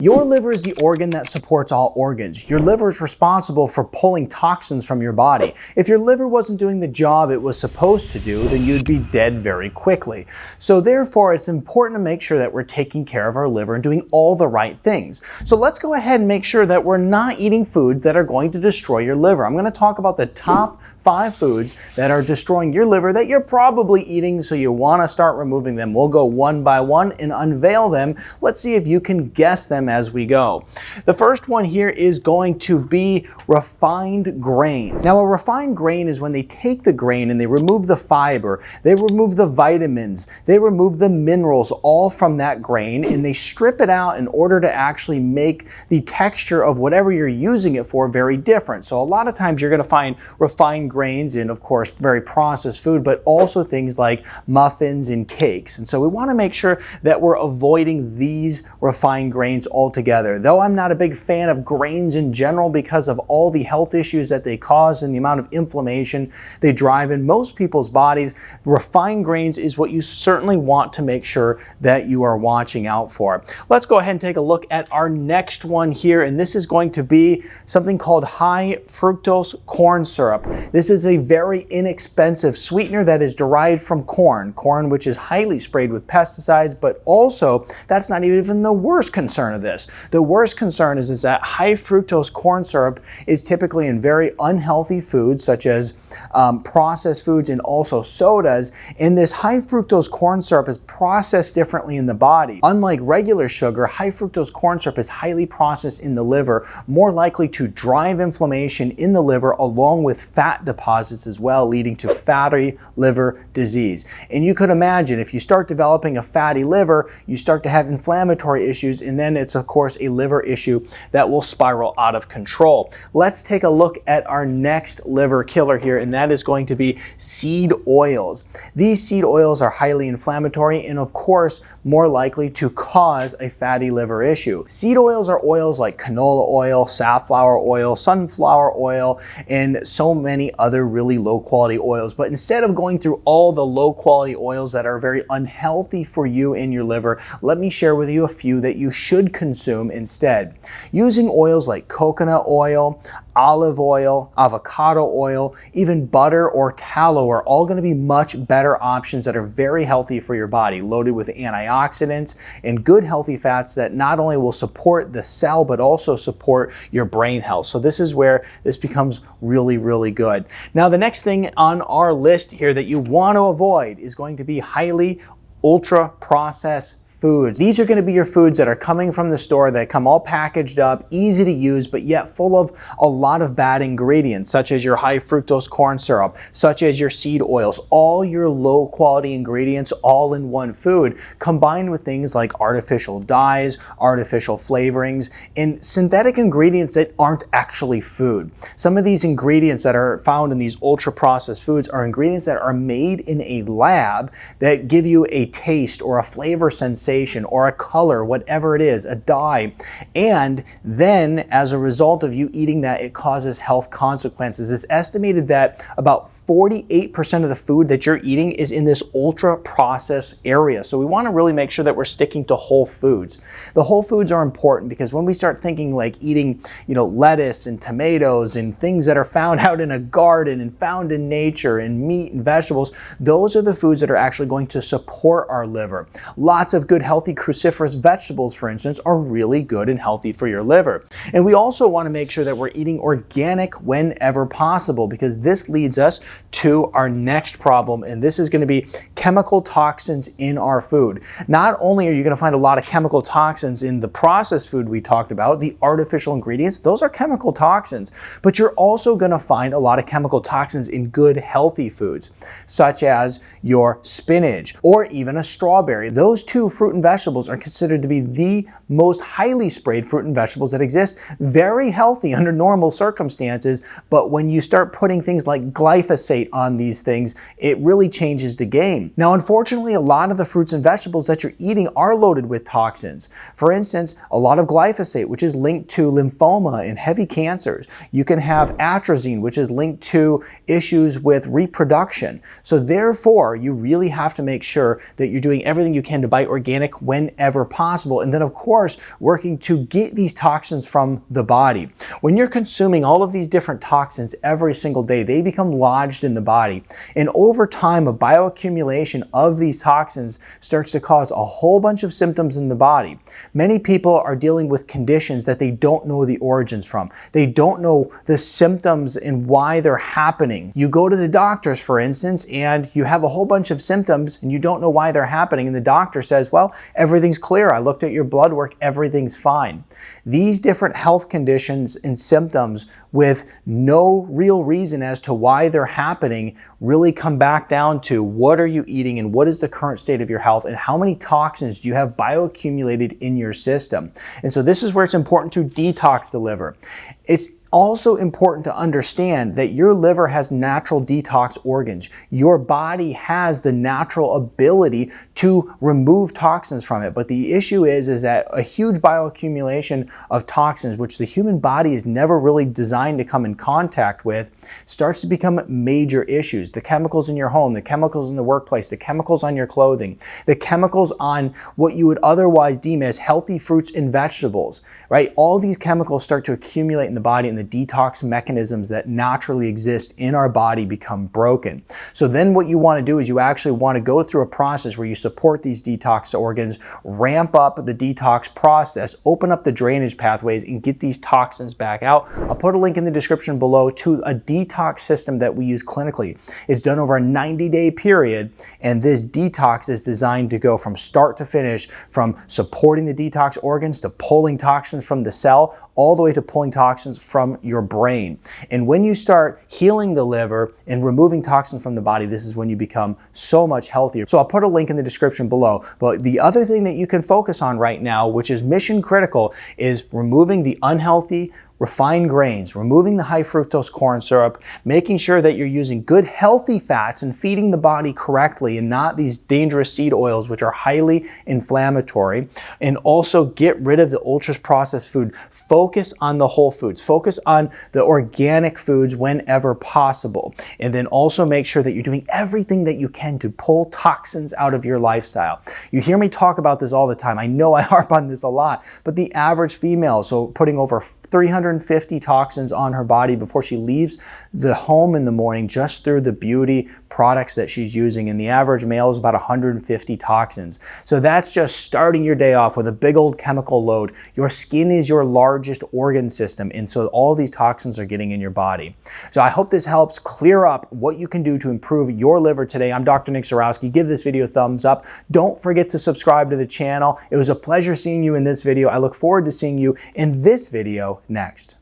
Your liver is the organ that supports all organs. Your liver is responsible for pulling toxins from your body. If your liver wasn't doing the job it was supposed to do, then you'd be dead very quickly. So therefore, it's important to make sure that we're taking care of our liver and doing all the right things. So let's go ahead and make sure that we're not eating foods that are going to destroy your liver. I'm going to talk about the top 5 foods that are destroying your liver that you're probably eating, so you want to start removing them. We'll go one by one and unveil them. Let's see if you can guess them as we go. The first one here is going to be refined grains. Now, a refined grain is when they take the grain and they remove the fiber, they remove the vitamins, they remove the minerals all from that grain, and they strip it out in order to actually make the texture of whatever you're using it for very different. So a lot of times you're going to find refined grains in, of course, very processed food, but also things like muffins and cakes. And so we want to make sure that we're avoiding these refined grains altogether. Though I'm not a big fan of grains in general because of all the health issues that they cause and the amount of inflammation they drive in most people's bodies, refined grains is what you certainly want to make sure that you are watching out for. Let's go ahead and take a look at our next one here, and this is going to be something called high fructose corn syrup. This is a very inexpensive sweetener that is derived from corn, which is highly sprayed with pesticides, but also that's not even the worst concern of this. The worst concern is that high fructose corn syrup is typically in very unhealthy foods such as processed foods and also sodas, and this high fructose corn syrup is processed differently in the body. Unlike regular sugar, high fructose corn syrup is highly processed in the liver, more likely to drive inflammation in the liver along with fat deposits as well, leading to fatty liver disease. And you could imagine if you start developing a fatty liver, you start to have inflammatory issues, and then it's of course a liver issue that will spiral out of control. Let's take a look at our next liver killer here, and that is going to be seed oils. These seed oils are highly inflammatory and of course more likely to cause a fatty liver issue. Seed oils are oils like canola oil, safflower oil, sunflower oil, and so many other really low quality oils. But instead of going through all the low quality oils that are very unhealthy for you and your liver, let me share with you a few that you should consume instead. Using oils like coconut oil, olive oil, avocado oil, even butter or tallow are all going to be much better options that are very healthy for your body, loaded with antioxidants and good healthy fats that not only will support the cell but also support your brain health. So this is where this becomes really, really good. Now, the next thing on our list here that you want to avoid is going to be highly ultra processed foods. These are going to be your foods that are coming from the store that come all packaged up, easy to use, but yet full of a lot of bad ingredients, such as your high fructose corn syrup, such as your seed oils, all your low quality ingredients all in one food, combined with things like artificial dyes, artificial flavorings, and synthetic ingredients that aren't actually food. Some of these ingredients that are found in these ultra processed foods are ingredients that are made in a lab that give you a taste or a flavor sensation or a color, whatever it is, a dye, and then as a result of you eating that, it causes health consequences. It's estimated that about 48% of the food that you're eating is in this ultra processed area. So we want to really make sure that we're sticking to whole foods. The whole foods are important because when we start thinking like eating, lettuce and tomatoes and things that are found out in a garden and found in nature and meat and vegetables, those are the foods that are actually going to support our liver. Lots of good healthy cruciferous vegetables, for instance, are really good and healthy for your liver. And we also want to make sure that we're eating organic whenever possible, because this leads us to our next problem, and this is going to be chemical toxins in our food. Not only are you going to find a lot of chemical toxins in the processed food we talked about, the artificial ingredients, those are chemical toxins, but you're also going to find a lot of chemical toxins in good healthy foods, such as your spinach or even a strawberry. Those two fruit and vegetables are considered to be the most highly sprayed fruit and vegetables that exist. Very healthy under normal circumstances, but when you start putting things like glyphosate on these things, it really changes the game. Now, unfortunately, a lot of the fruits and vegetables that you're eating are loaded with toxins. For instance, a lot of glyphosate, which is linked to lymphoma and heavy cancers. You can have atrazine, which is linked to issues with reproduction. So therefore, you really have to make sure that you're doing everything you can to buy organic whenever possible. And then of course, course, working to get these toxins from the body. When you're consuming all of these different toxins every single day, they become lodged in the body. And over time, a bioaccumulation of these toxins starts to cause a whole bunch of symptoms in the body. Many people are dealing with conditions that they don't know the origins from. They don't know the symptoms and why they're happening. You go to the doctors, for instance, and you have a whole bunch of symptoms and you don't know why they're happening. And the doctor says, well, everything's clear. I looked at your blood work. Everything's fine. These different health conditions and symptoms with no real reason as to why they're happening really come back down to what are you eating and what is the current state of your health and how many toxins do you have bioaccumulated in your system. And so this is where it's important to detox the liver. It's also important to understand that your liver has natural detox organs. Your body has the natural ability to remove toxins from it. But the issue is that a huge bioaccumulation of toxins, which the human body is never really designed to come in contact with, starts to become major issues. The chemicals in your home, the chemicals in the workplace, the chemicals on your clothing, the chemicals on what you would otherwise deem as healthy fruits and vegetables, right? All these chemicals start to accumulate in the body, and the detox mechanisms that naturally exist in our body become broken. So then what you want to do is you actually want to go through a process where you support these detox organs, ramp up the detox process, open up the drainage pathways, and get these toxins back out. I'll put a link in the description below to a detox system that we use clinically. It's done over a 90-day period, and this detox is designed to go from start to finish, from supporting the detox organs to pulling toxins from the cell, all the way to pulling toxins from your brain. And when you start healing the liver and removing toxins from the body, this is when you become so much healthier. So I'll put a link in the description below. But the other thing that you can focus on right now, which is mission critical, is removing the unhealthy refined grains, removing the high fructose corn syrup, making sure that you're using good healthy fats and feeding the body correctly and not these dangerous seed oils which are highly inflammatory, and also get rid of the ultra processed food. Focus on the whole foods. Focus on the organic foods whenever possible. And then also make sure that you're doing everything that you can to pull toxins out of your lifestyle. You hear me talk about this all the time. I know I harp on this a lot, but the average female, so putting over 350 toxins on her body before she leaves the home in the morning just through the beauty products that she's using, and the average male is about 150 toxins. So that's just starting your day off with a big old chemical load. Your skin is your largest organ system, and so all these toxins are getting in your body. So I hope this helps clear up what you can do to improve your liver today. I'm Dr. Nick Zarowski. Give this video a thumbs up. Don't forget to subscribe to the channel. It was a pleasure seeing you in this video. I look forward to seeing you in this video next.